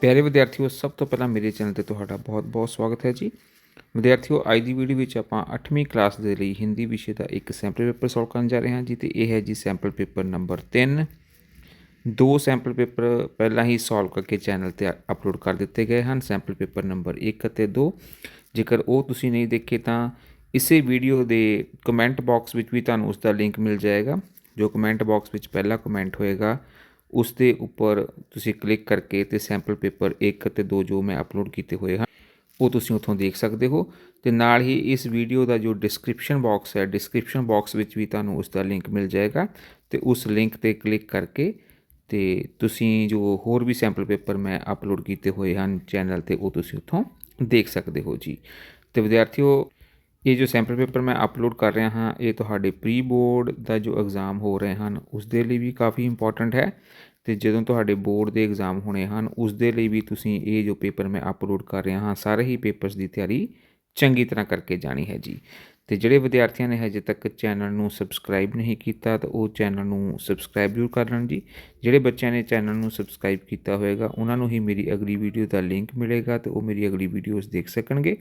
प्यारे विद्यार्थियों, सब तो पहला मेरे चैनल ਤੇ ਤੁਹਾਡਾ ਬਹੁਤ-ਬਹੁਤ ਸਵਾਗਤ ਹੈ ਜੀ। ਵਿਦਿਆਰਥੀਓ, ਅੱਜ ਦੀ ਵੀਡੀਓ ਵਿੱਚ ਆਪਾਂ 8ਵੀਂ ਕਲਾਸ ਦੇ ਲਈ ਹਿੰਦੀ ਵਿਸ਼ੇ ਦਾ ਇੱਕ ਸੈਂਪਲ ਪੇਪਰ ਸੋਲਵ ਕਰਨ ਜਾ ਰਹੇ ਹਾਂ ਜੀ। ਤੇ ਇਹ ਹੈ ਜੀ ਸੈਂਪਲ ਪੇਪਰ ਨੰਬਰ 3। ਦੋ ਸੈਂਪਲ ਪੇਪਰ ਪਹਿਲਾਂ ਹੀ ਸੋਲਵ ਕਰਕੇ ਚੈਨਲ ਤੇ ਅਪਲੋਡ ਕਰ ਦਿੱਤੇ ਗਏ ਹਨ, ਸੈਂਪਲ ਪੇਪਰ ਨੰਬਰ 1 ਅਤੇ 2। ਜੇਕਰ ਉਹ ਤੁਸੀਂ ਨਹੀਂ ਦੇਖੇ ਤਾਂ ਇਸੇ ਵੀਡੀਓ ਦੇ ਕਮੈਂਟ ਬਾਕਸ ਵਿੱਚ ਵੀ ਤੁਹਾਨੂੰ ਉਸ ਦਾ ਲਿੰਕ ਮਿਲ ਜਾਏਗਾ। ਜੋ ਕਮੈਂਟ ਬਾਕਸ ਵਿੱਚ ਪਹਿਲਾ ਕਮੈਂਟ ਹੋਏਗਾ ਉਸ ਦੇ ਉੱਪਰ ਤੁਸੀਂ ਕਲਿੱਕ ਕਰਕੇ ਤੇ ਸੈਂਪਲ ਪੇਪਰ 1 ਅਤੇ 2 ਜੋ ਮੈਂ ਅਪਲੋਡ ਕੀਤੇ ਹੋਏ ਹਨ ਉਹ ਤੁਸੀਂ ਉੱਥੋਂ ਦੇਖ ਸਕਦੇ ਹੋ। ਤੇ ਨਾਲ ਹੀ ਇਸ ਵੀਡੀਓ ਦਾ ਜੋ ਡਿਸਕ੍ਰਿਪਸ਼ਨ ਬਾਕਸ ਹੈ, ਡਿਸਕ੍ਰਿਪਸ਼ਨ ਬਾਕਸ ਵਿੱਚ ਵੀ ਤੁਹਾਨੂੰ ਉਸ ਦਾ ਲਿੰਕ ਮਿਲ ਜਾਏਗਾ ਤੇ ਉਸ ਲਿੰਕ ਤੇ ਕਲਿੱਕ ਕਰਕੇ ਤੇ ਤੁਸੀਂ ਜੋ ਹੋਰ ਵੀ ਸੈਂਪਲ ਪੇਪਰ ਮੈਂ ਅਪਲੋਡ ਕੀਤੇ ਹੋਏ ਹਨ ਚੈਨਲ ਤੇ ਉਹ ਤੁਸੀਂ ਉੱਥੋਂ ਦੇਖ ਸਕਦੇ ਹੋ ਜੀ। ਤੇ ਵਿਦਿਆਰਥੀਓ, ਇਹ ਜੋ ਸੈਂਪਲ ਪੇਪਰ ਮੈਂ ਅਪਲੋਡ ਕਰ ਰਿਹਾ ਹਾਂ ਇਹ ਤੁਹਾਡੇ ਪ੍ਰੀ ਬੋਰਡ ਦਾ ਜੋ ਐਗਜ਼ਾਮ ਹੋ ਰਹੇ ਹਨ ਉਸ ਦੇ ਲਈ ਵੀ ਕਾਫੀ ਇੰਪੋਰਟੈਂਟ ਹੈ। ਤੇ ਜਦੋਂ ਤੁਹਾਡੇ ਬੋਰਡ ਦੇ ਐਗਜ਼ਾਮ ਹੋਣੇ ਹਨ ਉਸ ਦੇ ਲਈ ਵੀ ਤੁਸੀਂ ਇਹ ਜੋ ਪੇਪਰ ਮੈਂ ਅਪਲੋਡ ਕਰ ਰਿਹਾ ਹਾਂ ਸਾਰੇ ਹੀ ਪੇਪਰਸ ਦੀ ਤਿਆਰੀ ਚੰਗੀ ਤਰ੍ਹਾਂ ਕਰਕੇ ਜਾਣੀ ਹੈ ਜੀ। ਤੇ ਜਿਹੜੇ ਵਿਦਿਆਰਥੀਆਂ ਨੇ ਹਜੇ ਤੱਕ ਚੈਨਲ ਨੂੰ ਸਬਸਕ੍ਰਾਈਬ ਨਹੀਂ ਕੀਤਾ ਤਾਂ ਉਹ ਚੈਨਲ ਨੂੰ ਸਬਸਕ੍ਰਾਈਬ ਜ਼ਰੂਰ ਕਰ ਲੈਣ ਜੀ। ਜਿਹੜੇ ਬੱਚਿਆਂ ਨੇ ਚੈਨਲ ਨੂੰ ਸਬਸਕ੍ਰਾਈਬ ਕੀਤਾ ਹੋਏਗਾ ਉਹਨਾਂ ਨੂੰ ਹੀ ਮੇਰੀ ਅਗਲੀ ਵੀਡੀਓ ਦਾ ਲਿੰਕ ਮਿਲੇਗਾ ਤੇ ਉਹ ਮੇਰੀ ਅਗਲੀ ਵੀਡੀਓਜ਼ ਦੇਖ ਸਕਣਗੇ।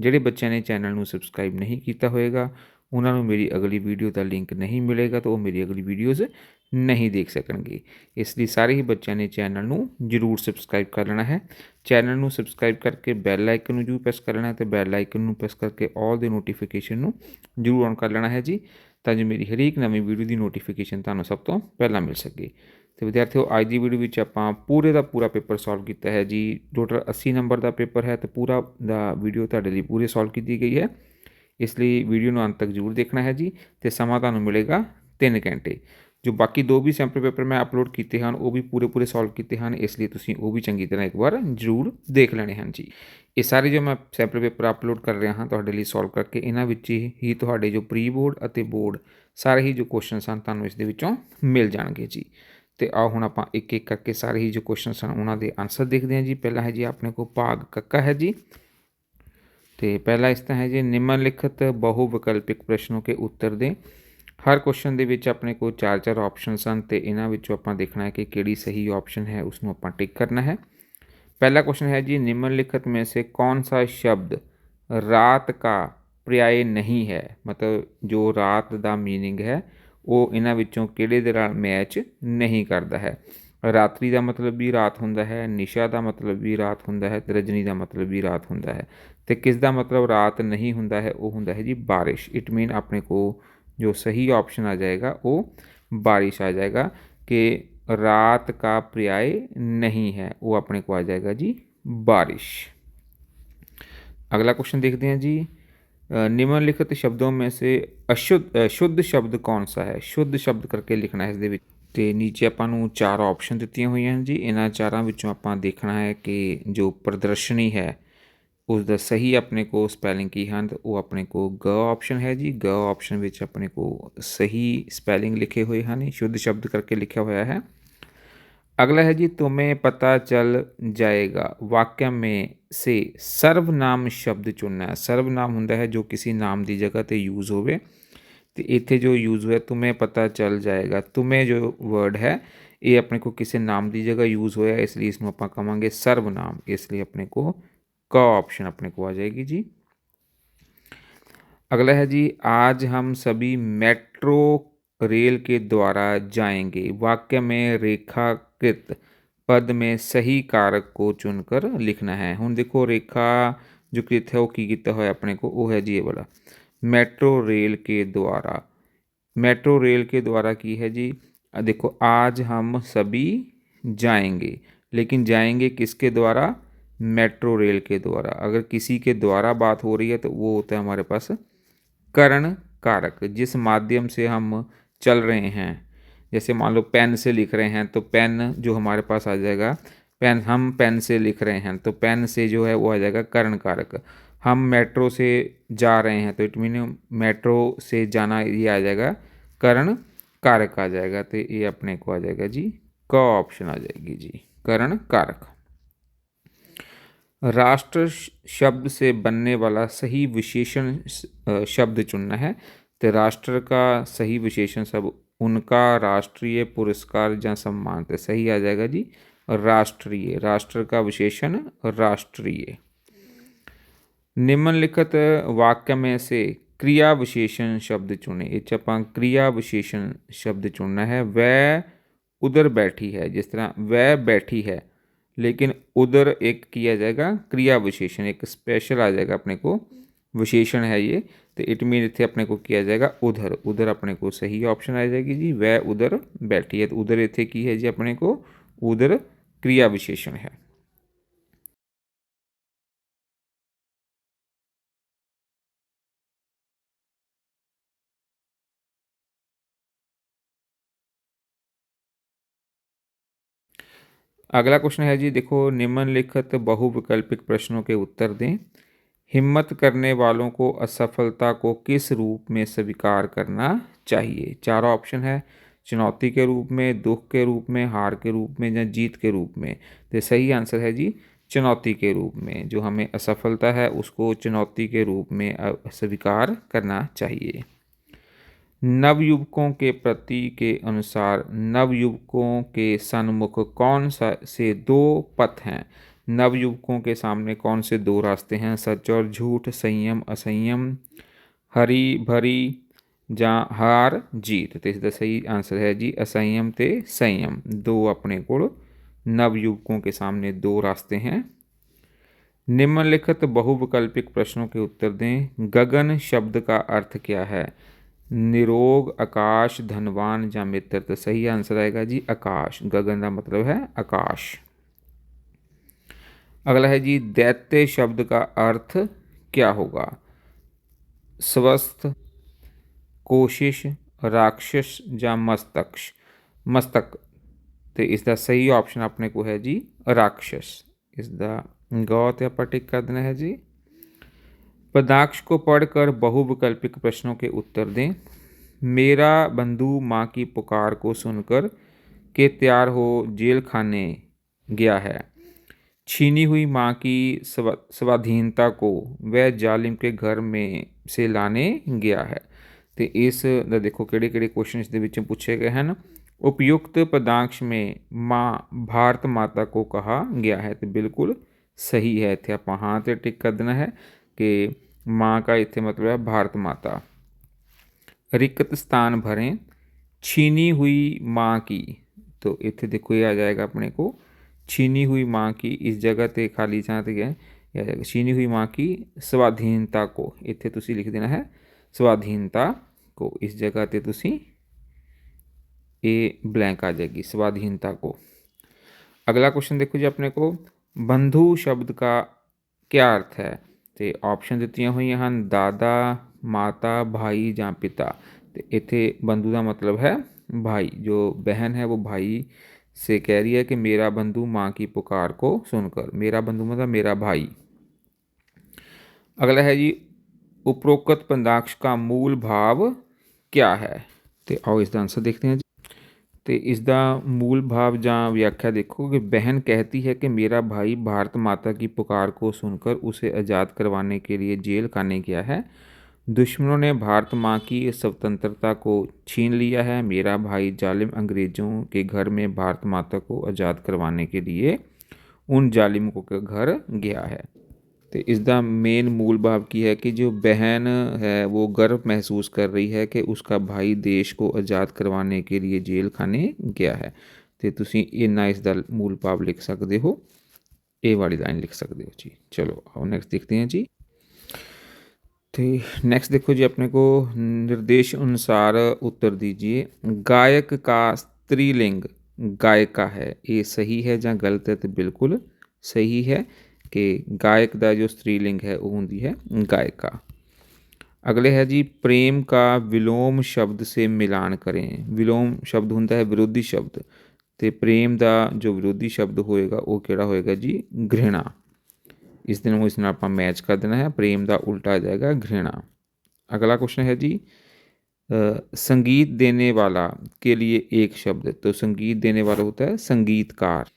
ਜਿਹੜੇ ਬੱਚਿਆਂ ਨੇ ਚੈਨਲ ਨੂੰ ਸਬਸਕ੍ਰਾਈਬ ਨਹੀਂ ਕੀਤਾ ਹੋਏਗਾ ਉਹਨਾਂ ਨੂੰ ਮੇਰੀ ਅਗਲੀ ਵੀਡੀਓ ਦਾ ਲਿੰਕ ਨਹੀਂ ਮਿਲੇਗਾ ਤਾਂ ਉਹ ਮੇਰੀ ਅਗਲੀ ਵੀਡੀਓਜ਼ ਨਹੀਂ ਦੇਖ ਸਕਣਗੇ। ਇਸ ਲਈ ਸਾਰੇ ਹੀ ਬੱਚਿਆਂ ਨੇ ਚੈਨਲ ਨੂੰ ਜ਼ਰੂਰ ਸਬਸਕ੍ਰਾਈਬ ਕਰ ਲੈਣਾ ਹੈ। ਚੈਨਲ ਨੂੰ ਸਬਸਕ੍ਰਾਈਬ ਕਰਕੇ ਬੈਲ ਆਈਕਨ ਨੂੰ ਜ਼ਰੂਰ ਪ੍ਰੈਸ ਕਰ ਲੈਣਾ ਤੇ ਬੈਲ ਆਈਕਨ ਨੂੰ ਪ੍ਰੈਸ ਕਰਕੇ ਆਲ ਦੇ ਨੋਟੀਫਿਕੇਸ਼ਨ ਨੂੰ ਜ਼ਰੂਰ ਔਨ ਕਰ ਲੈਣਾ ਹੈ ਜੀ, ਤਾਂ ਜੋ ਮੇਰੀ ਹਰੇਕ ਨਵੀਂ ਵੀਡੀਓ ਦੀ ਨੋਟੀਫਿਕੇਸ਼ਨ ਤੁਹਾਨੂੰ ਸਭ ਤੋਂ ਪਹਿਲਾਂ ਮਿਲ ਸਕੇ। ਤੇ ਵਿਦਿਆਰਥੀਓ, ਅੱਜ ਦੀ ਵੀਡੀਓ ਵਿੱਚ ਆਪਾਂ ਪੂਰੇ ਦਾ ਪੂਰਾ ਪੇਪਰ ਸੋਲਵ ਕੀਤਾ ਹੈ ਜੀ। ਟੋਟਲ 80 ਨੰਬਰ ਦਾ ਪੇਪਰ ਹੈ ਤੇ ਪੂਰਾ ਦਾ ਵੀਡੀਓ ਤੁਹਾਡੇ ਲਈ ਪੂਰੇ ਸੋਲਵ ਕੀਤੀ ਗਈ ਹੈ। ਇਸ ਲਈ ਵੀਡੀਓ ਨੂੰ ਅੰਤ ਤੱਕ ਜ਼ਰੂਰ ਦੇਖਣਾ ਹੈ ਜੀ। ਤੇ ਸਮਾਂ ਤੁਹਾਨੂੰ ਮਿਲੇਗਾ 3 ਘੰਟੇ। ਜੋ ਬਾਕੀ ਦੋ ਵੀ ਸੈਂਪਲ ਪੇਪਰ ਮੈਂ ਅਪਲੋਡ ਕੀਤੇ ਹਨ ਉਹ ਵੀ ਪੂਰੇ ਸੋਲਵ ਕੀਤੇ ਹਨ, ਇਸ ਲਈ ਤੁਸੀਂ ਉਹ ਵੀ ਚੰਗੀ ਤਰ੍ਹਾਂ ਇੱਕ ਵਾਰ ਜ਼ਰੂਰ ਦੇਖ ਲੈਣੇ ਹਨ ਜੀ। ਇਹ ਸਾਰੇ ਜੋ ਮੈਂ ਸੈਂਪਲ ਪੇਪਰ ਅਪਲੋਡ ਕਰ ਰਿਹਾ ਹਾਂ ਤੁਹਾਡੇ ਲਈ ਸੋਲਵ ਕਰਕੇ, ਇਹਨਾਂ ਵਿੱਚ ਹੀ ਤੁਹਾਡੇ ਜੋ ਪ੍ਰੀ ਬੋਰਡ ਅਤੇ ਬੋਰਡ ਸਾਰੇ ਹੀ ਜੋ ਕੁਐਸਚਨਸ ਹਨ ਤੁਹਾਨੂੰ ਇਸ ਦੇ ਵਿੱਚੋਂ ਮਿਲ ਜਾਣਗੇ ਜੀ। ਤੇ ਆਓ ਹੁਣ ਆਪਾਂ ਇੱਕ ਇੱਕ ਕਰਕੇ ਸਾਰੇ ਹੀ ਜੋ ਕੁਐਸਚਨਸ ਹਨ ਉਹਨਾਂ ਦੇ ਆਨਸਰ ਦੇਖਦੇ ਹਾਂ ਜੀ। ਪਹਿਲਾ ਹੈ ਜੀ ਆਪਣੇ ਕੋਲ ਭਾਗ ਕੱਕਾ ਹੈ ਜੀ। ਤੇ ਪਹਿਲਾ ਇਸ ਤਰ੍ਹਾਂ ਹੈ ਜੀ, ਨਿਮਨਲਿਖਤ ਬਹੁ ਵਿਕਲਪਿਕ ਪ੍ਰਸ਼ਨੋਂ ਕੇ ਉੱਤਰ ਦੇ। ਹਰ ਕੁਐਸਚਨ ਦੇ ਵਿੱਚ ਆਪਣੇ ਕੋਲ 4 ਆਪਸ਼ਨਸ ਹਨ ਤੇ ਇਹਨਾਂ ਵਿੱਚੋਂ ਆਪਾਂ ਦੇਖਣਾ ਹੈ ਕਿ ਕਿਹੜੀ ਸਹੀ ਆਪਸ਼ਨ ਹੈ ਉਸਨੂੰ ਆਪਾਂ ਟਿਕ ਕਰਨਾ ਹੈ। पहला क्वेश्चन है जी, निम्नलिखित में से कौन सा शब्द रात का पर्याय नहीं है। मतलब जो रात का मीनिंग है वो इन्हां विचों किहड़े दे नाल मैच नहीं करता है। रात्रि का मतलब भी रात हुंदा है, निशा का मतलब भी रात हुंदा है, रजनी का मतलब भी रात हुंदा है। तो किस दा मतलब रात नहीं हुंदा है, वो हुंदा है जी बारिश। इट मीन अपने को जो सही ऑप्शन आ जाएगा वो बारिश आ जाएगा कि रात का पर्याय नहीं है, वो अपने को आ जाएगा जी बारिश। अगला क्वेश्चन देखते हैं जी, निम्नलिखित शब्दों में से शुद्ध शब्द कौन सा है। शुद्ध शब्द करके लिखना है इस ਤੇ ਨੀਚੇ ਆਪਾਂ ਨੂੰ 4 ਆਪਸ਼ਨ ਦਿੱਤੀਆਂ ਹੋਈਆਂ ਹਨ ਜੀ। ਇਹਨਾਂ ਚਾਰਾਂ ਵਿੱਚੋਂ ਆਪਾਂ ਦੇਖਣਾ ਹੈ ਕਿ ਜੋ ਪ੍ਰਦਰਸ਼ਨੀ ਹੈ ਉਸ ਦਾ ਸਹੀ ਆਪਣੇ ਕੋਲ ਸਪੈਲਿੰਗ ਕੀ ਹਨ। ਉਹ ਆਪਣੇ ਕੋਲ ਗ ਆਪਸ਼ਨ ਹੈ ਜੀ। ਗ ਆਪਸ਼ਨ ਵਿੱਚ ਆਪਣੇ ਕੋਲ ਸਹੀ ਸਪੈਲਿੰਗ ਲਿਖੇ ਹੋਏ ਹਨ, शुद्ध शब्द करके लिखा हुआ है। अगला है जी, तुम्हें पता चल जाएगा वाक्य में से सर्वनाम शब्द चुनना है। सर्वनाम हुंदा है जो किसी नाम की जगह पर यूज़ होवे। तो इत्थे जो यूज़ हुआ तुम्हें पता चल जाएगा, तुम्हें जो वर्ड है ये अपने को किसी नाम की जगह यूज़ होया, इसलिए इसमें आप कहांगे सर्वनाम। इसलिए अपने को क ऑप्शन अपने को आ जाएगी जी। अगला है जी, आज हम सभी मेट्रो रेल के द्वारा जाएंगे। वाक्य में रेखाकृत पद में सही कारक को चुनकर लिखना है। हुण देखो रेखा जो कृत है वो की किया हुआ अपने को, वो है जी ये वाला मेट्रो रेल के द्वारा। मेट्रो रेल के द्वारा की है जी, देखो आज हम सभी जाएंगे, लेकिन जाएंगे किसके द्वारा, मेट्रो रेल के द्वारा। अगर किसी के द्वारा बात हो रही है तो वो होता है हमारे पास करण कारक, जिस माध्यम से हम चल रहे हैं। जैसे मान लो पेन से लिख रहे हैं तो पेन जो हमारे पास आ जाएगा, पेन, हम पेन से लिख रहे हैं तो पेन से जो है वो आ जाएगा करण कारक। हम मेट्रो से जा रहे हैं तो इट मीन मेट्रो से जाना ये आ जाएगा करण कारक आ जाएगा। तो ये अपने को आ जाएगा जी क ऑप्शन आ जाएगी जी करण कारक। राष्ट्र शब्द से बनने वाला सही विशेषण शब्द चुनना है। तो राष्ट्र का सही विशेषण शब्द उनका राष्ट्रीय पुरस्कार या सम्मान, तो सही आ जाएगा जी राष्ट्रीय, राष्ट्र का विशेषण राष्ट्रीय। निम्नलिखित वाक्य में से क्रिया विशेषण शब्द चुने। ये ਆਪਾਂ क्रिया विशेषण शब्द चुनना है। वह उधर बैठी है, जिस तरह वह बैठी है, लेकिन उधर एक किया जाएगा क्रिया विशेषण, एक स्पेशल आ जाएगा अपने को, विशेषण है ये, तो इट मीन इतने अपने को किया जाएगा उधर। उधर अपने को सही ऑप्शन आ जाएगी जी, वह उधर बैठी है, तो उधर इतने की है जी अपने को उधर क्रिया विशेषण है। अगला क्वेश्चन है जी, देखो, निम्नलिखित बहुविकल्पिक प्रश्नों के उत्तर दें। हिम्मत करने वालों को असफलता को किस रूप में स्वीकार करना चाहिए? चारों ऑप्शन है, चुनौती के रूप में, दुख के रूप में, हार के रूप में या जीत के रूप में। तो सही आंसर है जी चुनौती के रूप में। जो हमें असफलता है उसको चुनौती के रूप में स्वीकार करना चाहिए। नवयुवकों के प्रति के अनुसार नवयुवकों के सन्मुख कौन सा से दो पथ हैं? नवयुवकों के सामने कौन से दो रास्ते हैं? सच और झूठ, संयम असंयम, हरी भरी ਜਾਂ हार जीत। तो इसका सही आंसर है जी असंयम ते संयम। दो अपने को नवयुवकों के सामने दो रास्ते हैं। निम्नलिखित बहुविकल्पिक प्रश्नों के उत्तर दें। गगन शब्द का अर्थ क्या है? निरोग, आकाश, धनवान या मित्र। तो सही आंसर आएगा जी आकाश। गगन का मतलब है आकाश। अगला है जी, दैत्य शब्द का अर्थ क्या होगा? स्वस्थ, कोशिश, राक्षस या मस्तक। तो इसका सही ऑप्शन अपने को है जी राक्षस। इसका गौ ते आप टिक कर देना है जी। पदाक्ष को पढ़कर बहुविकल्पिक प्रश्नों के उत्तर दें। मेरा बंधु माँ की पुकार को सुनकर के तैयार हो जेल खाने गया है। छीनी हुई माँ की स्वाधीनता को वह जालिम के घर में से लाने गया है। तो इस देखो किहड़े किहड़े क्वेश्चन इस विच पूछे गए हैं। उपयुक्त पदांश में माँ भारत माता को कहा गया है। तो बिल्कुल सही है। इतने आप हाँ तो टिक कर देना है कि माँ का इतने मतलब है भारत माता। रिक्त स्थान भरें। छीनी हुई माँ की, तो इतने देखो ये आ जाएगा अपने को छीनी हुई माँ की, इस जगह ते खाली जहाँ ते गए छीनी हुई माँ की स्वाधीनता को, इतने तुसी लिख देना है स्वाधीनता को। इस जगह ते तुसी ए ब्लैंक आ जाएगी स्वाधीनता को। अगला क्वेश्चन देखो जी अपने को, बंधु शब्द का क्या अर्थ है? तो ऑप्शन दित्तियां हुई हैं दादा, माता, भाई या पिता। तो इत्थे बंधु का मतलब है भाई। जो बहन है वो भाई से कह रही है कि मेरा बंधु माँ की पुकार को सुनकर। मेरा बंधु मतलब मेरा भाई। अगला है जी, उपरोक्त पदाक्ष का मूल भाव क्या है? तो आओ इसका आंसर देखते हैं जी। तो इसका मूल भाव ਜਾਂ व्याख्या देखो कि बहन कहती है कि मेरा भाई भारत माता की पुकार को सुनकर उसे आज़ाद करवाने के लिए जेल खाने गया है। दुश्मनों ने भारत माँ की स्वतंत्रता को छीन लिया है। मेरा भाई जालिम अंग्रेज़ों के घर में भारत माता को आज़ाद करवाने के लिए उन जालिमों के घर गया है। तो इसका मेन मूल भाव की है कि जो बहन है वो गर्व महसूस कर रही है कि उसका भाई देश को आज़ाद करवाने के लिए जेल खाने गया है। तो तुसी इन्ना इसका मूल भाव लिख सकते हो, ये वाली लाइन लिख सकते हो जी। चलो आओ नेक्स्ट देखते हैं जी। तो नेक्स्ट देखो जी अपने को, निर्देश अनुसार उत्तर दीजिए। गायक का स्त्रीलिंग गायिका है, ये सही है या गलत है? तो बिल्कुल सही है कि गायक का जो स्त्रीलिंग है वो होंगी है गायिका। अगले है जी, प्रेम का विलोम शब्द से मिलान करें। विलोम शब्द होता है विरोधी शब्द, तो प्रेम का जो विरोधी शब्द होएगा वो केड़ा होएगा जी घृणा। इस दिन इस आप मैच कर देना है, प्रेम का उल्टा आ जाएगा घृणा। अगला क्वेश्चन है जी, संगीत देने वाला के लिए एक शब्द। तो संगीत देने वाला होता है संगीतकार,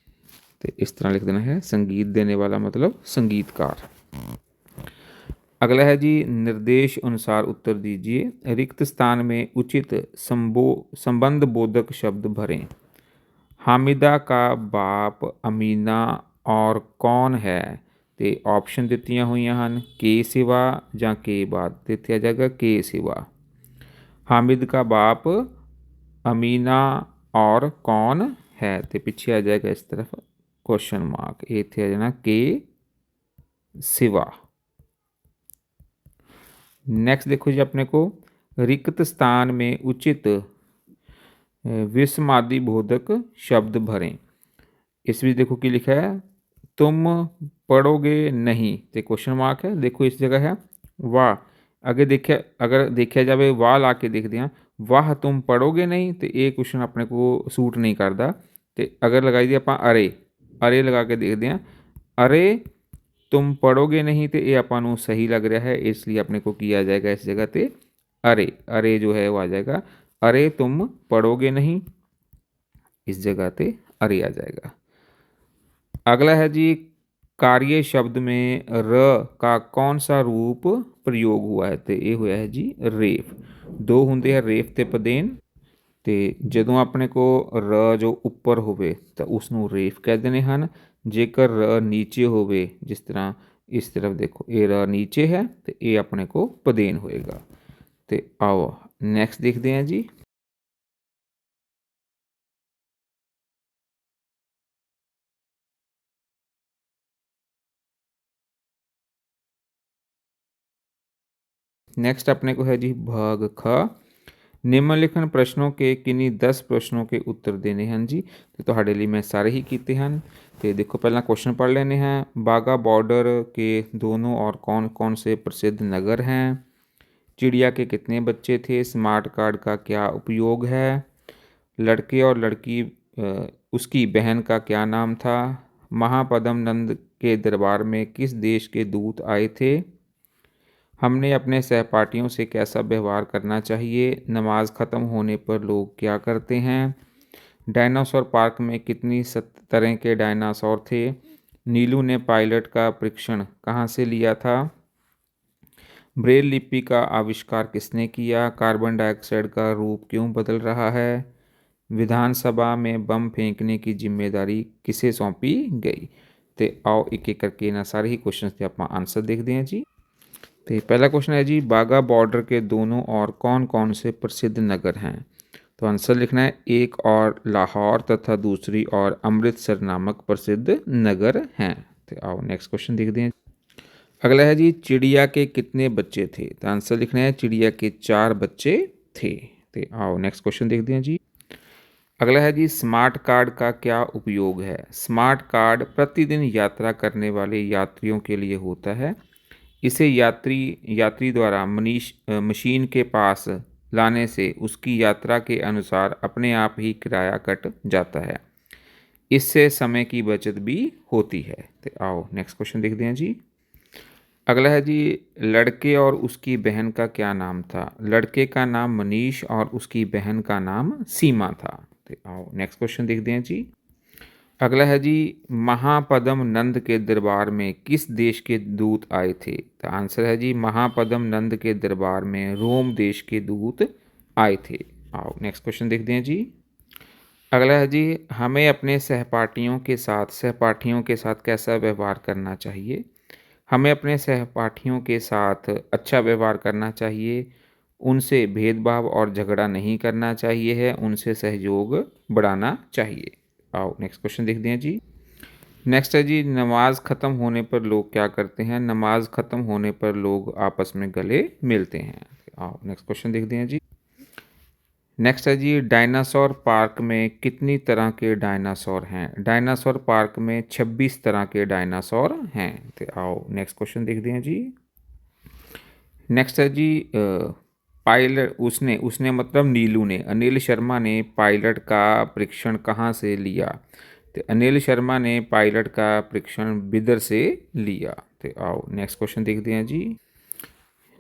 तो इस तरह लिख देना है संगीत देने वाला मतलब संगीतकार। अगला है जी, निर्देश अनुसार उत्तर दीजिए। रिक्त स्थान में उचित संबंध बोधक शब्द भरें। हामिदा का बाप अमीना और कौन है। ਤੇ ਆਪਸ਼ਨ ਦਿੱਤੀਆਂ ਹੋਈਆਂ ਹਨ ਕੇ ਸਿਵਾ ਜਾਂ ਕੇ ਬਾਅਦ। ਤੇ ਇੱਥੇ ਆ ਜਾਏਗਾ ਕੇ ਸਿਵਾ। हामिद का बाप अमीना और कौन है। तो पीछे आ जाएगा इस तरफ क्वेश्चन मार्क। ये इत्थे आ जाना के सिवा। नेक्स्ट देखो जी अपने को रिक्त स्थान में उचित विस्मादि बोधक शब्द भरें। इस भी देखो कि लिखा है तुम पढ़ोगे नहीं। तो क्वेश्चन मार्क है। देखो इस जगह है वाह। अगर देखा जाए वाह ला के देखते हैं वाह तुम पढ़ोगे नहीं तो ये क्वेश्चन अपने को सूट नहीं करता। तो अगर लगाई दी आप अरे अरे लगा के देखते हैं अरे तुम पढ़ोगे नहीं तो ये अपन सही लग रहा है इसलिए अपने को किया जाएगा इस जगह पे अरे। अरे जो है वो आ जाएगा अरे तुम पढ़ोगे नहीं। इस जगह पे अरे आ जाएगा। अगला है जी कार्य शब्द में र का कौन सा रूप प्रयोग हुआ है। तो ये होया है जी रेफ। दो होंगे है रेफ ते पदेन। तो ਜਦੋਂ ਆਪਣੇ को र जो ਉੱਪਰ ਹੋਵੇ ਤਾਂ ਉਸ ਨੂੰ ਰੇਫ ਕਹਿ ਦਿੰਦੇ ਹਨ। ਜੇਕਰ र नीचे ਹੋਵੇ जिस तरह इस तरफ देखो ये र नीचे है तो ये अपने को पदेन होएगा। तो आओ नैक्सट देखते हैं जी। नैक्सट अपने को है जी भाग ख। निम्नलिखन प्रश्नों के किन्हीं 10 प्रश्नों के उत्तर देने हैं जी। तो ਤੁਹਾਡੇ ਲਈ मैं सारे ही कीते हैं। तो देखो पहला क्वेश्चन पढ़ लेने हैं। बाघा बॉर्डर के दोनों और कौन कौन से प्रसिद्ध नगर हैं। चिड़िया के कितने बच्चे थे। स्मार्ट कार्ड का क्या उपयोग है। लड़के और लड़की उसकी बहन का क्या नाम था। महापद्म नंद के दरबार में किस देश के दूत आए थे। हमने अपने सहपाठियों से कैसा व्यवहार करना चाहिए। नमाज ख़त्म होने पर लोग क्या करते हैं। डायनासोर पार्क में कितनी तरह के डायनासोर थे। नीलू ने पायलट का परीक्षण कहाँ से लिया था। ब्रेल लिपि का आविष्कार किसने किया। कार्बन डाइऑक्साइड का रूप क्यों बदल रहा है। विधानसभा में बम फेंकने की जिम्मेदारी किसे सौंपी गई। तो आओ एक एक करके इन्होंने सारे ही क्वेश्चन के आप आंसर देखते हैं जी। तो पहला क्वेश्चन है जी बाघा बॉर्डर के दोनों और कौन कौन से प्रसिद्ध नगर हैं। तो आंसर लिखना है एक और लाहौर तथा दूसरी और अमृतसर नामक प्रसिद्ध नगर हैं। तो आओ नेक्स्ट क्वेश्चन देखते हैं। अगला है जी चिड़िया के कितने बच्चे थे। तो आंसर लिखना है चिड़िया के 4 बच्चे थे। तो आओ नेक्स्ट क्वेश्चन देखते हैं जी। अगला है जी स्मार्ट कार्ड का क्या उपयोग है। स्मार्ट कार्ड प्रतिदिन यात्रा करने वाले यात्रियों के लिए होता है। इसे यात्री द्वारा मशीन के पास लाने से उसकी यात्रा के अनुसार अपने आप ही किराया कट जाता है। इससे समय की बचत भी होती है। तो आओ नेक्स्ट क्वेश्चन देखते हैं जी। अगला है जी लड़के और उसकी बहन का क्या नाम था। लड़के का नाम मनीष और उसकी बहन का नाम सीमा था। तो आओ नेक्स्ट क्वेश्चन देखते हैं जी। अगला है जी महापद्म नंद के दरबार में किस देश के दूत आए थे। तो आंसर है जी महापद्म नंद के दरबार में रोम देश के दूत आए थे। आओ नेक्स्ट क्वेश्चन देखते हैं जी। अगला है जी हमें अपने सहपाठियों के साथ कैसा व्यवहार करना चाहिए। हमें अपने सहपाठियों के साथ अच्छा व्यवहार करना चाहिए। उनसे भेदभाव और झगड़ा नहीं करना चाहिए है। उनसे सहयोग बढ़ाना चाहिए। आओ नेक्स्ट क्वेश्चन देखते हैं जी। नेक्स्ट है जी नमाज ख़त्म होने पर लोग क्या करते हैं। नमाज ख़त्म होने पर लोग आपस में गले मिलते हैं। आओ नेक्स्ट क्वेश्चन देखते हैं जी। नेक्स्ट है जी डायनासोर पार्क में कितनी तरह के डायनासोर हैं। डायनासोर पार्क में 26 तरह के डायनासोर हैं। तो आओ नेक्स्ट क्वेश्चन देखते हैं जी। नेक्स्ट है जी पायलट उसने उसने मतलब नीलू ने अनिल शर्मा ने पायलट का परीक्षण कहाँ से लिया। तो अनिल शर्मा ने पायलट का परीक्षण बिदर से लिया। तो आओ नेक्स्ट क्वेश्चन देखते हैं जी।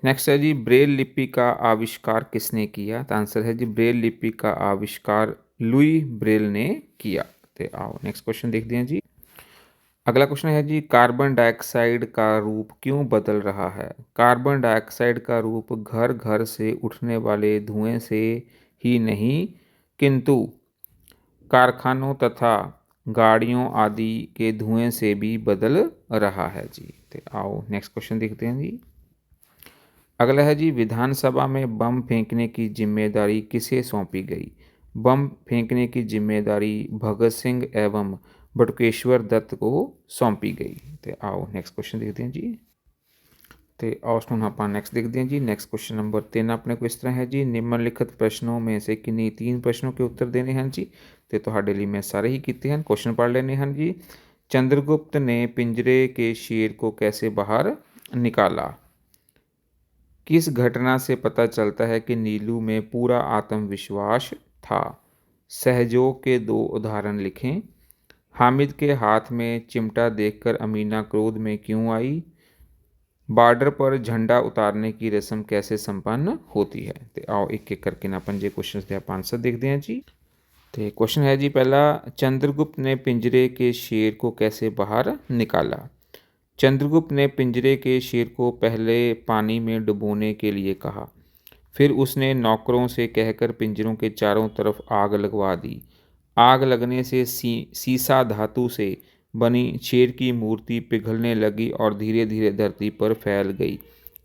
नेक्स्ट है जी ब्रेल लिपि का आविष्कार किसने किया। तो आंसर है जी ब्रेल लिपि का आविष्कार लुई ब्रेल ने किया। तो आओ नेक्स्ट क्वेश्चन देखते हैं जी। अगला क्वेश्चन है जी कार्बन डाइऑक्साइड का रूप क्यों बदल रहा है। कार्बन डाइऑक्साइड का रूप घर घर से उठने वाले धुएं से ही नहीं किंतु कारखानों तथा गाड़ियों आदि के धुएं से भी बदल रहा है जी। तो आओ नेक्स्ट क्वेश्चन देखते हैं जी। अगला है जी, विधानसभा में बम फेंकने की जिम्मेदारी किसे सौंपी गई? बम फेंकने की जिम्मेदारी भगत सिंह एवं बटुकेश्वर दत्त को सौंपी गई। तो आओ नेक्स्ट क्वेश्चन देखते हैं जी। तो आओ ਹੁਣ ਆਪਾਂ नेक्स्ट देखते हैं जी। नेक्स्ट क्वेश्चन नंबर 3 अपने को इस तरह है जी, निम्नलिखित प्रश्नों में से किन्हीं 3 प्रश्नों के उत्तर देने हैं जी। तो ਤੁਹਾਡੇ ਲਈ मैं सारे ही ਕੀਤੇ हैं, क्वेश्चन पढ़ लेने हैं जी। चंद्रगुप्त ने पिंजरे के शेर को कैसे बाहर निकाला? किस घटना से पता चलता है कि नीलू में पूरा आत्मविश्वास था? सहयोग के 2 उदाहरण लिखें। हामिद के हाथ में चिमटा देखकर अमीना क्रोध में क्यों आई? बॉर्डर पर झंडा उतारने की रस्म कैसे संपन्न होती है? तो आओ एक एक करके ना अपन जे क्वेश्चन के आप आंसर देखते हैं जी। तो क्वेश्चन है जी पहला, चंद्रगुप्त ने पिंजरे के शेर को कैसे बाहर निकाला? चंद्रगुप्त ने पिंजरे के शेर को पहले पानी में डुबोने के लिए कहा। फिर उसने नौकरों से कहकर पिंजरों के चारों तरफ आग लगवा दी। आग लगने से सीसा धातु से बनी शेर की मूर्ति पिघलने लगी और धीरे धीरे धरती पर फैल गई।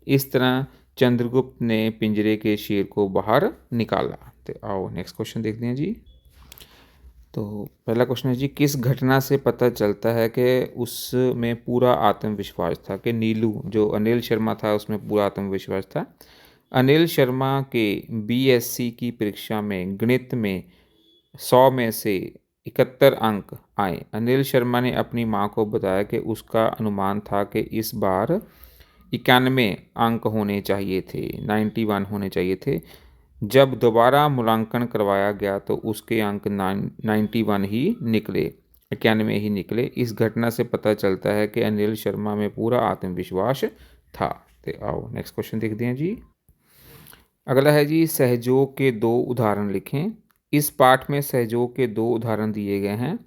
इस तरह चंद्रगुप्त ने पिंजरे के शेर को बाहर निकाला। तो आओ नेक्स्ट क्वेश्चन देखते हैं जी। तो पहला क्वेश्चन है जी, किस घटना से पता चलता है कि उसमें पूरा आत्मविश्वास था? कि नीलू जो अनिल शर्मा था उसमें पूरा आत्मविश्वास था। अनिल शर्मा के बीएससी की परीक्षा में गणित में 100 में से 71 अंक आए। अनिल शर्मा ने अपनी मां को बताया कि उसका अनुमान था कि इस बार 91 अंक होने चाहिए थे, 91 होने चाहिए थे। जब दोबारा मूल्यांकन करवाया गया तो उसके अंक 91 ही निकले, 91 ही निकले। इस घटना से पता चलता है कि अनिल शर्मा में पूरा आत्मविश्वास था। तो आओ नेक्स्ट क्वेश्चन देखते हैं जी। अगला है जी, सहयोग के 2 उदाहरण लिखें। इस पाठ में सहयोग के 2 उदाहरण दिए गए हैं।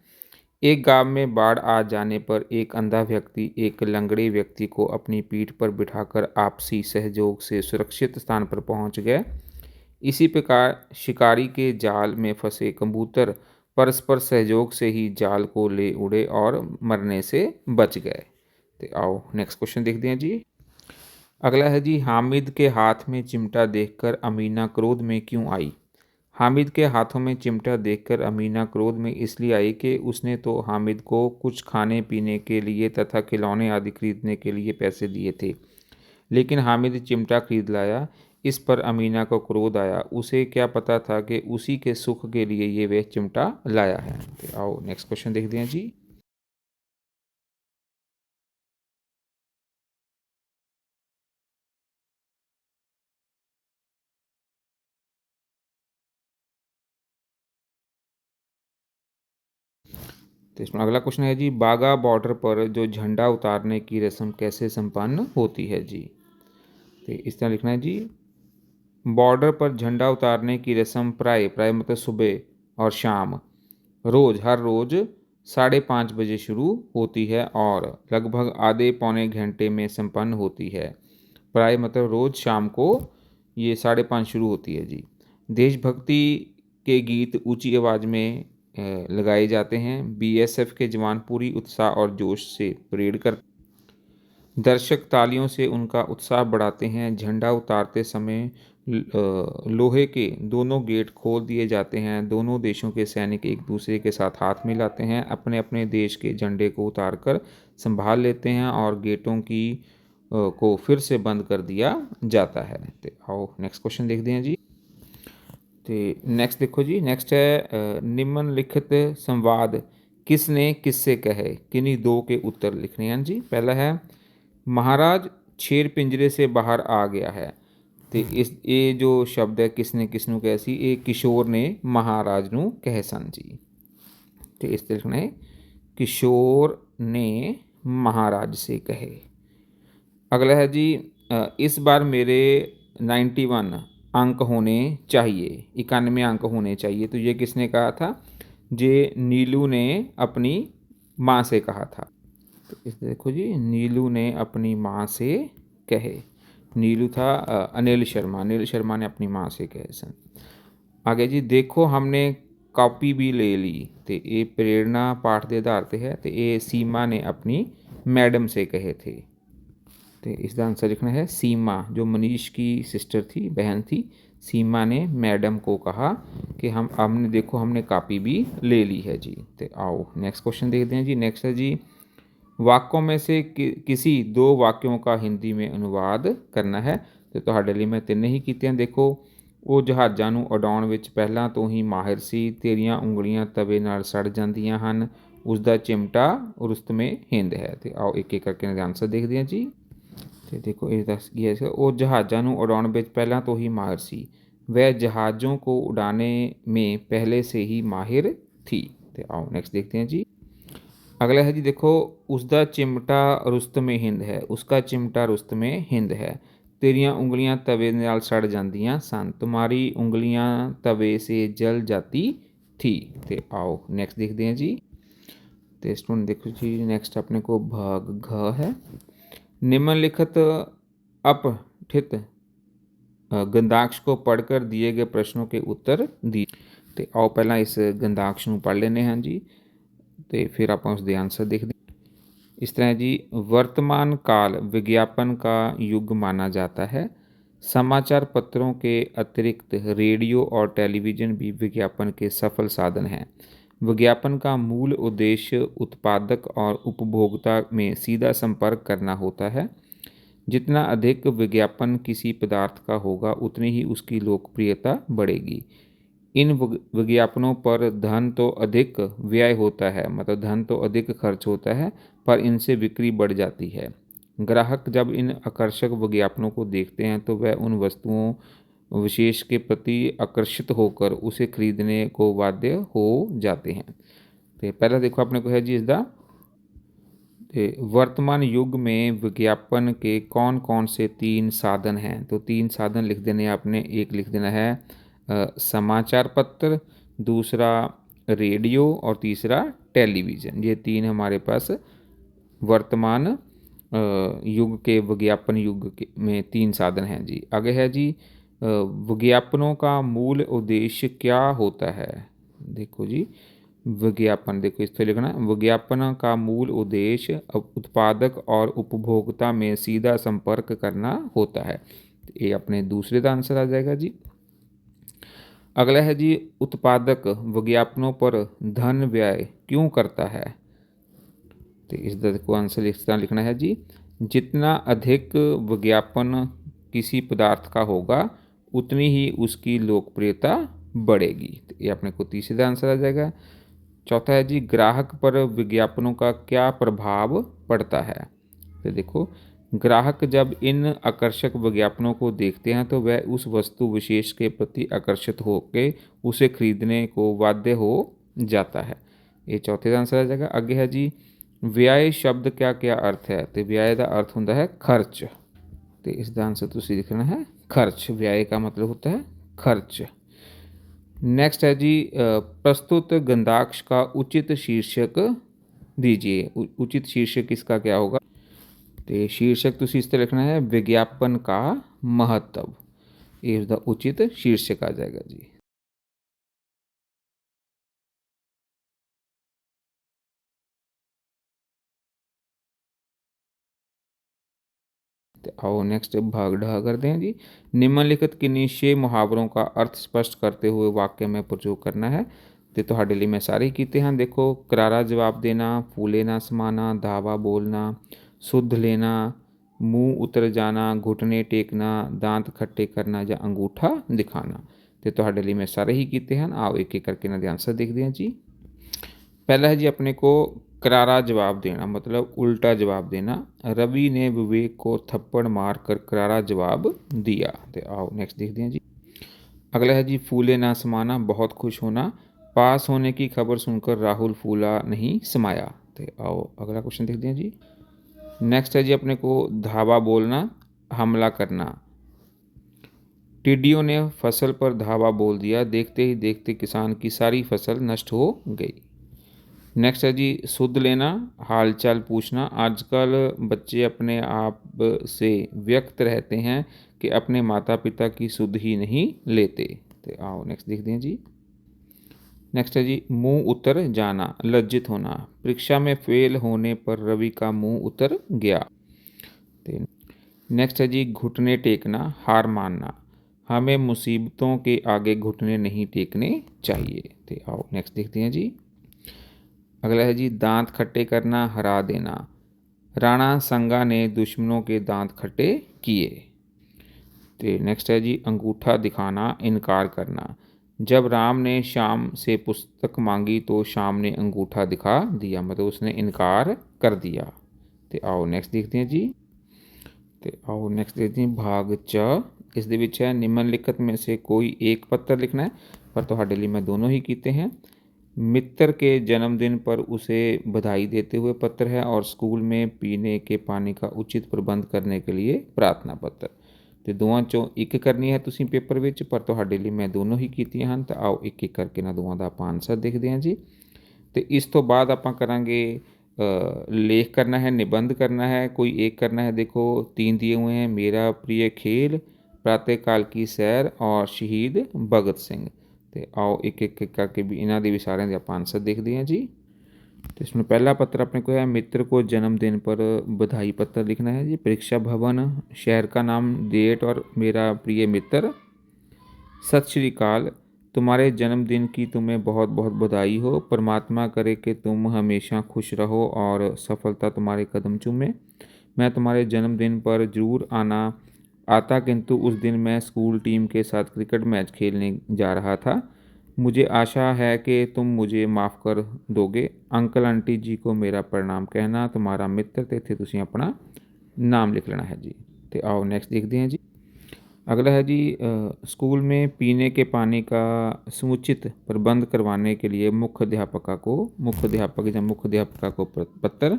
एक गांव में बाढ़ आ जाने पर एक अंधा व्यक्ति एक लंगड़े व्यक्ति को अपनी पीठ पर बिठाकर आपसी सहयोग से सुरक्षित स्थान पर पहुंच गए। इसी प्रकार शिकारी के जाल में फंसे कबूतर परस्पर सहयोग से ही जाल को ले उड़े और मरने से बच गए। तो आओ नेक्स्ट क्वेश्चन देखते हैं जी। अगला है जी, हामिद के हाथ में चिमटा देखकर अमीना क्रोध में क्यों आई? हामिद के हाथों में चिमटा देखकर अमीना क्रोध में इसलिए आई कि उसने तो हामिद को कुछ खाने पीने के लिए तथा खिलौने आदि खरीदने के लिए पैसे दिए थे, लेकिन हामिद चिमटा खरीद लाया। इस पर अमीना को क्रोध आया। उसे क्या पता था कि उसी के सुख के लिए ये वह चिमटा लाया है। तो आओ नेक्स्ट क्वेश्चन देखते हैं जी। तो इसमें अगला क्वेश्चन है जी, बागा बॉर्डर पर जो झंडा उतारने की रस्म कैसे संपन्न होती है जी? तो इस तरह लिखना है जी, बॉर्डर पर झंडा उतारने की रस्म प्राय मतलब सुबह और शाम रोज़ हर रोज़ 5:30 बजे शुरू होती है और लगभग आधे पौने घंटे में संपन्न होती है। प्राय मतलब रोज़ शाम को ये 5:30 शुरू होती है जी। देशभक्ति के गीत ऊंची आवाज़ में लगाए जाते हैं। बीएसएफ के जवान पूरी उत्साह और जोश से परेड कर दर्शक तालियों से उनका उत्साह बढ़ाते हैं। झंडा उतारते समय लोहे के दोनों गेट खोल दिए जाते हैं। दोनों देशों के सैनिक एक दूसरे के साथ हाथ मिलाते हैं, अपने अपने देश के झंडे को उतारकर संभाल लेते हैं और गेटों की को फिर से बंद कर दिया जाता है। तो आओ नेक्स्ट क्वेश्चन देखते हैं जी। तो नेक्स्ट देखो जी, नेक्स्ट है निम्नलिखित संवाद किसने किससे कहे? किन्हीं 2 के उत्तर लिखने हैं जी। पहला है, महाराज शेर पिंजरे से बाहर आ गया है। तो इस ये जो शब्द है किसने किसनू कहे सी, ये किशोर ने महाराज नू कहे सन जी। तो इस तरह लिखना है, किशोर ने महाराज से कहे। अगला है जी, इस बार मेरे 91 अंक होने चाहिए, 91 अंक होने चाहिए। तो ये किसने कहा था? जे नीलू ने अपनी माँ से कहा था। तो इस देखो जी, नीलू ने अपनी माँ से कहे। नीलू था अनिल शर्मा, अनिल शर्मा ने अपनी माँ से कहे सन। आगे जी, देखो हमने ਕਾਪੀ ਵੀ ਲੈ ਲਈ। ਤੇ ਇਹ ਪ੍ਰੇरणा पाठ के आधार पर है। तो ये सीमा ने अपनी मैडम से कहे थे। तो इसका आंसर लिखना है सीमा, जो मनीष की सिस्टर थी, बहन थी। सीमा ने मैडम को कहा कि हमने देखो हमने कापी भी ले ली है जी। तो आओ नेक्स्ट क्वेश्चन देखते हैं जी। नेक्स्ट है जी, वाक्यों में से किसी दो वाक्यों का हिंदी में अनुवाद करना है। तो ਤੁਹਾਡੇ ਲਈ ਮੈਂ ਤਿੰਨ ਹੀ ਕੀਤੇ ਹਨ। ਦੇਖੋ, ਉਹ ਜਹਾਜ਼ਾਂ ਨੂੰ ਉਡਾਉਣ ਵਿੱਚ ਪਹਿਲਾਂ ਤੋਂ ਹੀ ਮਾਹਿਰ ਸੀ। ਤੇਰੀਆਂ ਉਂਗਲੀਆਂ ਤਵੇ ਨਾਲ ਸੜ ਜਾਂਦੀਆਂ ਹਨ। ਉਸ ਦਾ ਚਿਮਟਾ ਰੁਸਤਮੇ ਹਿੰਦ ਹੈ। ਤੇ ਆਓ ਇੱਕ ਇੱਕ ਕਰਕੇ ਇਹਨਾਂ ਦੇ ਆਨਸਰ ਦੇਖਦੇ ਹਾਂ ਜੀ। ਤੇ ਦੇਖੋ ਇਹ ਦੱਸ ਗਿਆ ਸੀ, ਉਹ ਜਹਾਜ਼ਾਂ ਨੂੰ ਉਡਾਉਣ ਵਿੱਚ ਪਹਿਲਾਂ ਤੋਂ ਹੀ ਮਾहिर ਸੀ। वह जहाज़ों को उड़ाने में पहले से ही माहिर थी। तो आओ नेक्स्ट देखते हैं जी। अगला है जी, देखो, उसका चिमटा रुस्तमे हिंद है। उसका चिमटा रुस्तमे हिंद है। तेरियां उंगलियां तवे नाल सड़ जांदियां सन। तुम्हारी उंगलियां तवे से जल जाती थी। तो आओ नेक्स्ट देखते हैं जी। तो स्टूडेंट देखो जी, नेक्स्ट अपने को भाग घ है। निम्नलिखित अपठित गंधाक्ष को पढ़कर दिए गए प्रश्नों के उत्तर दिए। तो आओ पहला इस गंधाक्ष को पढ़ लेने हैं जी। तो फिर आप उसके आंसर देखते। इस तरह जी, वर्तमान काल विज्ञापन का युग माना जाता है। समाचार पत्रों के अतिरिक्त रेडियो और टेलीविज़न भी विज्ञापन के सफल साधन हैं। विज्ञापन का मूल उद्देश्य उत्पादक और उपभोक्ता में सीधा संपर्क करना होता है। जितना अधिक विज्ञापन किसी पदार्थ का होगा उतनी ही उसकी लोकप्रियता बढ़ेगी। इन विज्ञापनों पर धन तो अधिक व्यय होता है, मतलब धन तो अधिक खर्च होता है, पर इनसे बिक्री बढ़ जाती है। ग्राहक जब इन आकर्षक विज्ञापनों को देखते हैं तो वह उन वस्तुओं विशेष के प्रति आकर्षित होकर उसे खरीदने को बाध्य हो जाते हैं। तो पहला देखो अपने को है जी इसका, वर्तमान युग में विज्ञापन के कौन कौन से तीन साधन हैं। तो तीन साधन लिख देने आपने। एक लिख देना है समाचार पत्र, दूसरा रेडियो और तीसरा टेलीविज़न। ये तीन हमारे पास वर्तमान युग के विज्ञापन युग के में तीन साधन हैं जी। आगे है जी, विज्ञापनों का मूल उद्देश्य क्या होता है। देखो जी, विज्ञापन, देखो इस तरह लिखना, विज्ञापन का मूल उद्देश्य उत्पादक और उपभोक्ता में सीधा संपर्क करना होता है। ये अपने दूसरे का आंसर आ जाएगा जी। अगला है जी, उत्पादक विज्ञापनों पर धन व्यय क्यों करता है। तो इसका आंसर इस तरह लिखना है जी, जितना अधिक विज्ञापन किसी पदार्थ का होगा उतनी ही उसकी लोकप्रियता बढ़ेगी। तो ये अपने को तीसरे का आंसर आ जाएगा। चौथा है जी, ग्राहक पर विज्ञापनों का क्या प्रभाव पड़ता है। तो देखो, ग्राहक जब इन आकर्षक विज्ञापनों को देखते हैं तो वह उस वस्तु विशेष के प्रति आकर्षित होकर उसे खरीदने को बाध्य हो जाता है। ये चौथे का आंसर आ जाएगा। आगे है जी, व्यय शब्द क्या क्या अर्थ है। तो व्यय का अर्थ होता है खर्च। तो इसका आंसर तुसी लिखना है खर्च। व्यय का मतलब होता है खर्च। नेक्स्ट है जी, प्रस्तुत गंधाक्ष का उचित शीर्षक दीजिए। उचित शीर्षक इसका क्या होगा। तो शीर्षक तुसी इस तरह लिखना है, विज्ञापन का महत्व। ये उसका उचित शीर्षक आ जाएगा जी। तो आओ नेक्स्ट भाग ढा करते हैं जी। निम्नलिखित किन्हीं 6 मुहावरों का अर्थ स्पष्ट करते हुए वाक्य में प्रयोग करना है। तो ਤੁਹਾਡੇ ਲਈ मैं सारे ही कीते हैं। देखो, करारा जवाब देना, फूले ना समाना, धावा बोलना, सुध लेना, मुंह उतर जाना, घुटने टेकना, दांत खट्टे करना या अंगूठा दिखाना। तो ਤੁਹਾਡੇ ਲਈ मैं सारे ही कीते हैं। आओ एक एक करके इन्होंने आंसर देखते हैं जी। पहला है जी अपने को करारा जवाब देना, मतलब उल्टा जवाब देना। रवि ने विवेक को थप्पड़ मार कर करारा जवाब दिया। तो आओ नेक्स्ट देखते हैं जी। अगला है जी, फूले ना समाना, बहुत खुश होना। पास होने की खबर सुनकर राहुल फूला नहीं समाया। तो आओ अगला क्वेश्चन देखते हैं जी। नेक्स्ट है जी अपने को धावा बोलना, हमला करना। टिड्डियों ने फसल पर धावा बोल दिया, देखते ही देखते किसान की सारी फसल नष्ट हो गई। नेक्स्ट है जी, सुध लेना, हालचाल पूछना। आजकल बच्चे अपने आप से व्यक्त रहते हैं कि अपने माता पिता की सुध ही नहीं लेते। तो आओ नेक्स्ट देखते हैं जी। नेक्स्ट है जी मुंह उतर जाना, लज्जित होना। परीक्षा में फेल होने पर रवि का मुंह उतर गया। तो नेक्स्ट है जी घुटने टेकना, हार मानना। हमें मुसीबतों के आगे घुटने नहीं टेकने चाहिए। तो आओ नेक्स्ट देखते हैं जी। अगला है जी दांत खट्टे करना, हरा देना। राणा संगा ने दुश्मनों के दांत खट्टे किए। तो नेक्स्ट है जी अंगूठा दिखाना, इनकार करना। जब राम ने श्याम से पुस्तक मांगी तो श्याम ने अंगूठा दिखा दिया, मतलब उसने इनकार कर दिया। तो आओ नेक्स्ट देखते हैं जी। तो आओ नेक्स्ट देखते हैं भाग च। इस ਦੇ ਵਿੱਚ है निम्नलिखित में से कोई एक पत्र लिखना है, पर ਤੁਹਾਡੇ ਲਈ मैं दोनों ही कीते हैं। मित्र के जन्मदिन पर उसे बधाई देते हुए पत्र है, और स्कूल में पीने के पानी का उचित प्रबंध करने के लिए प्रार्थना पत्र। तो ਦੋਵਾਂ ਚੋਂ ਇੱਕ ਕਰਨੀ ਹੈ ਤੁਸੀਂ ਪੇਪਰ ਵਿੱਚ, ਪਰ ਤੁਹਾਡੇ ਲਈ ਮੈਂ ਦੋਨੋਂ ਹੀ ਕੀਤੀਆਂ ਹਨ। ਤਾਂ ਆਓ ਇੱਕ ਇੱਕ ਕਰਕੇ ਇਹਨਾਂ ਦੋਵਾਂ ਦਾ ਆਪਾਂ ਆਨਸਰ ਦੇਖਦੇ ਹਾਂ ਜੀ। तो इस तो बाद आप करांगे लेख करना है, निबंध करना है, कोई एक करना है। देखो 3 दिए हुए हैं, मेरा प्रिय खेल, प्रातःकाल की सैर और शहीद भगत सिंह। तो आओ एक एक करके भी इन्हों के भी सारे आप आंसर देखते हैं जी। तो इसमें पहला पत्र अपने को है मित्र को जन्मदिन पर बधाई पत्र लिखना है जी। परीक्षा भवन, शहर का नाम, डेट और मेरा प्रिय मित्र। सत श्री अकाल, तुम्हारे जन्मदिन की तुम्हें बहुत बहुत बधाई हो। परमात्मा करे कि तुम हमेशा खुश रहो और सफलता तुम्हारे कदम चूमे। मैं तुम्हारे जन्मदिन पर ज़रूर आता, किंतु उस दिन मैं स्कूल टीम के साथ क्रिकेट मैच खेलने जा रहा था। मुझे आशा है कि तुम मुझे माफ़ कर दोगे। अंकल आंटी जी को मेरा प्रणाम कहना। तुम्हारा मित्र। तो इत्थे तुसीं अपना नाम लिख लेना है जी। तो आओ नेक्स्ट देखते हैं जी। अगला है जी स्कूल में पीने के पानी का समुचित प्रबंध करवाने के लिए मुख्य अध्यापक या मुख्य अध्यापका को पत्र।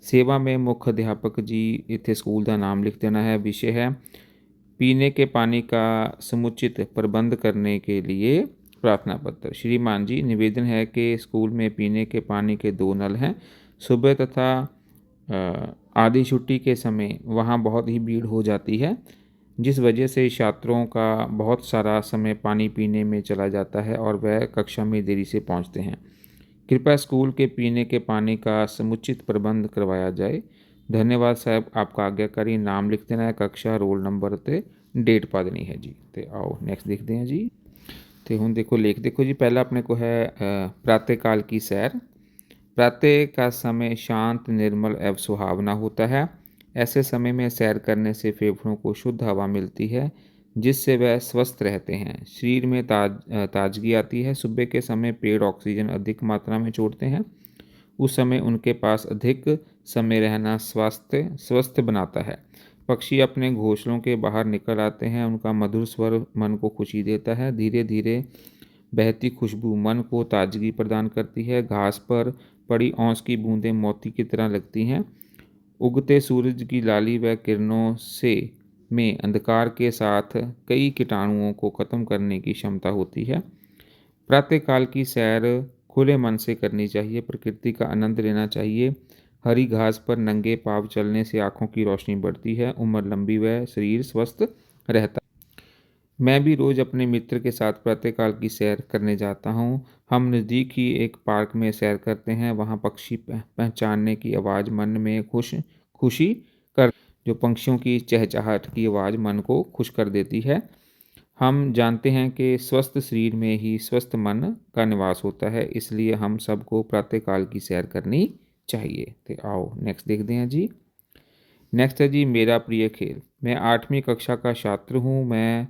सेवा में मुख्य अध्यापक जी, इत्थे स्कूल का नाम लिख देना है। विषय है पीने के पानी का समुचित प्रबंध करने के लिए प्रार्थना पत्र। श्रीमान जी, निवेदन है कि स्कूल में पीने के पानी के 2 नल हैं। सुबह तथा आधी छुट्टी के समय वहाँ बहुत ही भीड़ हो जाती है, जिस वजह से छात्रों का बहुत सारा समय पानी पीने में चला जाता है और वह कक्षा में देरी से पहुंचते हैं। कृपया स्कूल के पीने के पानी का समुचित प्रबंध करवाया जाए। धन्यवाद साहब। आपका आज्ञाकारी। नाम लिख देना है, कक्षा, रोल नंबर ते डेट पा देनी है जी। तो आओ नेक्स्ट देखते हैं जी। तो हुण देखो लेख देखो जी। पहला अपने को है प्रातःकाल की सैर। प्रातः का समय शांत, निर्मल एवं सुहावना होता है। ऐसे समय में सैर करने से फेफड़ों को शुद्ध हवा मिलती है, जिससे वह स्वस्थ रहते हैं। शरीर में ताजगी आती है। सुबह के समय पेड़ ऑक्सीजन अधिक मात्रा में छोड़ते हैं। उस समय उनके पास अधिक समय रहना स्वस्थ बनाता है। पक्षी अपने घोंसलों के बाहर निकल आते हैं। उनका मधुर स्वर मन को खुशी देता है। धीरे धीरे बहती खुशबू मन को ताजगी प्रदान करती है। घास पर पड़ी ओस की बूंदें मोती की तरह लगती हैं। उगते सूरज की लाली व किरणों से में अंधकार के साथ कई कीटाणुओं को खत्म करने की क्षमता होती है। प्रातःकाल की सैर खुले मन से करनी चाहिए। प्रकृति का आनंद लेना चाहिए। हरी घास पर नंगे पांव चलने से आँखों की रोशनी बढ़ती है, उम्र लंबी व शरीर स्वस्थ रहता है। मैं भी रोज़ अपने मित्र के साथ प्रातःकाल की सैर करने जाता हूँ। हम नज़दीक ही एक पार्क में सैर करते हैं। वहाँ पक्षी पहचानने की आवाज़ मन में खुशी कर जो पंक्षियों की चहचहाहट की आवाज़ मन को खुश कर देती है। हम जानते हैं कि स्वस्थ शरीर में ही स्वस्थ मन का निवास होता है, इसलिए हम सबको प्रातःकाल की सैर करनी चाहिए। तो आओ नेक्स्ट देखते हैं जी। नेक्स्ट है जी मेरा प्रिय खेल। मैं 8वीं कक्षा का छात्र हूँ। मैं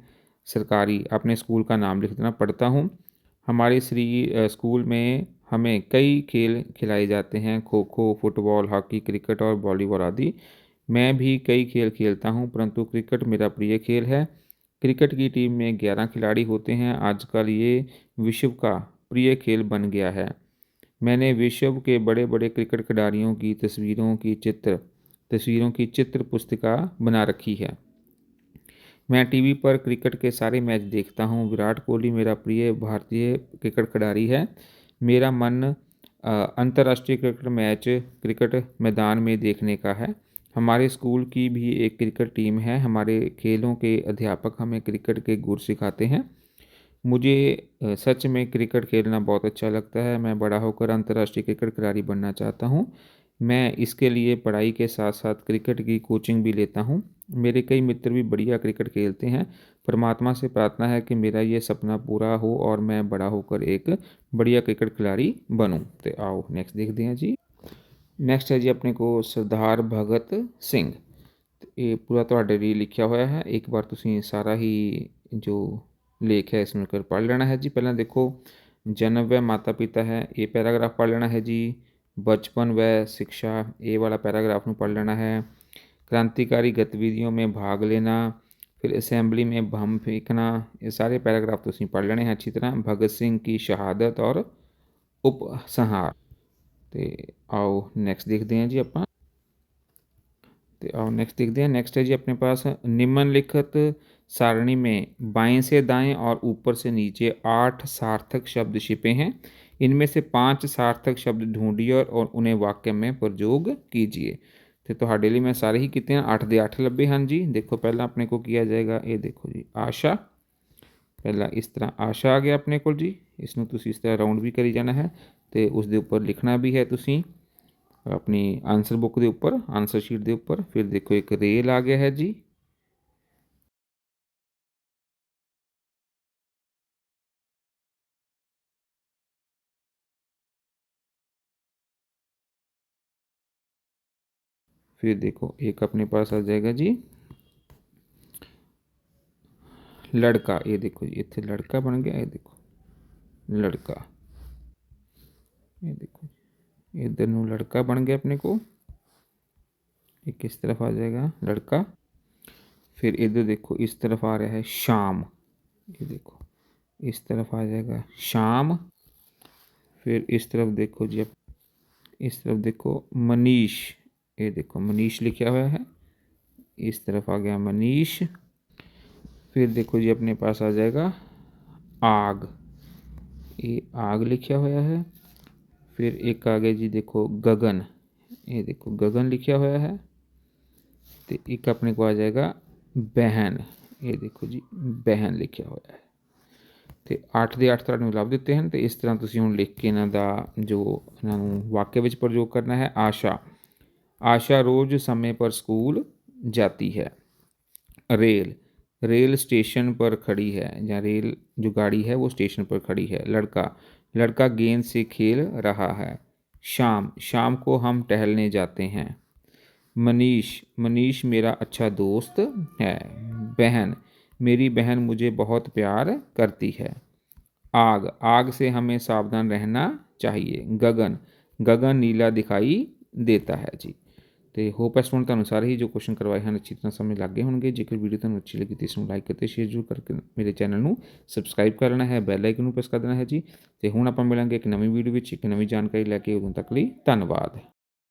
सरकारी अपने स्कूल का नाम लिख देना पढ़ता हूँ। हमारे स्कूल में हमें कई खेल खिलाए जाते हैं, kho kho, football, hockey, cricket और वॉलीबॉल आदि। मैं भी कई खेल खेलता हूँ, परंतु क्रिकेट मेरा प्रिय खेल है। क्रिकेट की टीम में 11 खिलाड़ी होते हैं। आजकल ये विश्व का प्रिय खेल बन गया है। मैंने विश्व के बड़े बड़े क्रिकेट खिलाड़ियों की तस्वीरों की चित्र पुस्तिका बना रखी है। मैं टीवी पर क्रिकेट के सारे मैच देखता हूँ। विराट कोहली मेरा प्रिय भारतीय क्रिकेट खिलाड़ी है। मेरा मन अंतर्राष्ट्रीय क्रिकेट मैदान में देखने का है। हमारे स्कूल की भी एक क्रिकेट टीम है। हमारे खेलों के अध्यापक हमें क्रिकेट के गुर सिखाते हैं। मुझे सच में क्रिकेट खेलना बहुत अच्छा लगता है। मैं बड़ा होकर अंतर्राष्ट्रीय क्रिकेट खिलाड़ी बनना चाहता हूँ। मैं इसके लिए पढ़ाई के साथ साथ क्रिकेट की कोचिंग भी लेता हूँ। मेरे कई मित्र भी बढ़िया क्रिकेट खेलते हैं। परमात्मा से प्रार्थना है कि मेरा ये सपना पूरा हो और मैं बड़ा होकर एक बढ़िया क्रिकेट खिलाड़ी बनूँ। तो आओ नेक्स्ट देखते हैं जी। नेक्स्ट है जी अपने को सरदार भगत ਸਿੰਘ। ਇਹ ਪੂਰਾ ਤੁਹਾਡੇ ਲਈ ਲਿਖਿਆ ਹੋਇਆ ਹੈ। ਇੱਕ ਵਾਰ ਤੁਸੀਂ ਸਾਰਾ ਹੀ ਜੋ ਲੇਖ ਹੈ ਇਸਨੂੰ ਕਰ ਪੜ੍ਹ ਲੈਣਾ ਹੈ ਜੀ। ਪਹਿਲਾਂ ਦੇਖੋ, जन्म व माता पिता है, ये पैराग्राफ पढ़ लेना है जी। बचपन व शिक्षा, ये वाला पैराग्राफ ਨੂੰ पढ़ लेना है। क्रांतिकारी गतिविधियों में भाग लेना, फिर असेंबली में बम फेंकना, ये सारे पैराग्राफ ਤੁਸੀਂ पढ़ लेने हैं अच्छी तरह। भगत सिंह की शहादत और उपसंहार। तो आओ नेक्स्ट देखते हैं जी ਆਪਾਂ। तो आओ नेक्स्ट देखते हैं। नेक्स्ट है जी अपने पास निम्नलिखित सारणी में बाएं से दाएं और ऊपर से नीचे 8 सार्थक शब्द छिपे हैं। इनमें से 5 सार्थक शब्द ढूंढिए और उन्हें वाक्य में प्रयोग कीजिए। तो ਤੁਹਾਡੇ ਲਈ मैं सारे ही किते हैं 8 ਦੇ 8 ਲੱਭੇ ਹਨ जी। देखो पहला अपने को किया जाएगा, ये देखो जी आशा। पहला इस तरह आशा आ गया अपने को जी। इसनों तुसी इस तरह राउंड भी करी जाना है तो उसके ऊपर लिखना भी है तुसी अपनी आंसर बुक के ऊपर, आंसर शीट के ऊपर। फिर देखो एक रेल आ गया है जी। फिर देखो एक अपने पास आ जाएगा जी लड़का। ये देखो जी इतने लड़का बन गया, ये देखो लड़का। ये देखो इधर नू लड़का बन गया अपने को। ये किस तरफ आ जाएगा लड़का। फिर इधर देखो इस तरफ आ रहा है शाम। ये देखो इस तरफ आ जाएगा शाम। फिर इस तरफ देखो जी, इस तरफ देखो मनीष। ये देखो मनीष लिखा हुआ है, इस तरफ आ गया मनीष। फिर देखो जी अपने पास आ जाएगा आग। ये आग लिखा हुआ है। फिर एक आगे जी देखो गगन। ये देखो गगन लिखा हुआ है। तो एक अपने को आ जाएगा बहन। ये देखो जी बहन लिखा हुआ है। तो 8 ਦੇ 8 ਤੁਹਾਨੂੰ ਲੱਭ ਦਿੱਤੇ ਹਨ। ਤੇ ਇਸ ਤਰ੍ਹਾਂ ਤੁਸੀਂ ਹੁਣ ਲਿਖ ਕੇ ਇਹਨਾਂ ਦਾ ਜੋ ਇਹਨਾਂ ਨੂੰ ਵਾਕਿਆ ਵਿੱਚ ਪ੍ਰਯੋਗ ਕਰਨਾ ਹੈ। आशा, आशा रोज समय पर स्कूल जाती है। रेल, रेल स्टेशन पर खड़ी है, या रेल जो गाड़ी है वो स्टेशन पर खड़ी है। लड़का, लड़का गेंद से खेल रहा है। शाम, शाम को हम टहलने जाते हैं। मनीष, मनीष मेरा अच्छा दोस्त है। बहन, मेरी बहन मुझे बहुत प्यार करती है। आग, आग से हमें सावधान रहना चाहिए। गगन, गगन नीला दिखाई देता है जी। तो होप है स्टूडेंट ਤੁਹਾਨੂੰ ਸਾਰੇ ਹੀ ਜੋ ਕੁਐਸਚਨ ਕਰਵਾਏ ਹਨ ਅੱਛੀ ਤਰ੍ਹਾਂ ਸਮਝ ਲੱਗ ਗਏ ਹੋਣਗੇ। ਜੇਕਰ ਵੀਡੀਓ ਤੁਹਾਨੂੰ ਅੱਛੀ ਲੱਗੀ ਤਾਂ ਇਸ ਨੂੰ ਲਾਈਕ ਅਤੇ ਸ਼ੇਅਰ ਜ਼ਰੂਰ ਕਰਕੇ ਮੇਰੇ ਚੈਨਲ ਨੂੰ ਸਬਸਕ੍ਰਾਈਬ ਕਰ ਲੈਣਾ ਹੈ, ਬੈਲ ਆਈਕਨ ਨੂੰ ਪ੍ਰੈਸ ਕਰ ਦੇਣਾ ਹੈ ਜੀ। ਤੇ ਹੁਣ ਆਪਾਂ ਮਿਲਾਂਗੇ ਇੱਕ ਨਵੀਂ ਵੀਡੀਓ ਵਿੱਚ ਇੱਕ ਨਵੀਂ ਜਾਣਕਾਰੀ ਲੈ ਕੇ। ਉਦੋਂ ਤੱਕ ਲਈ ਧੰਨਵਾਦ।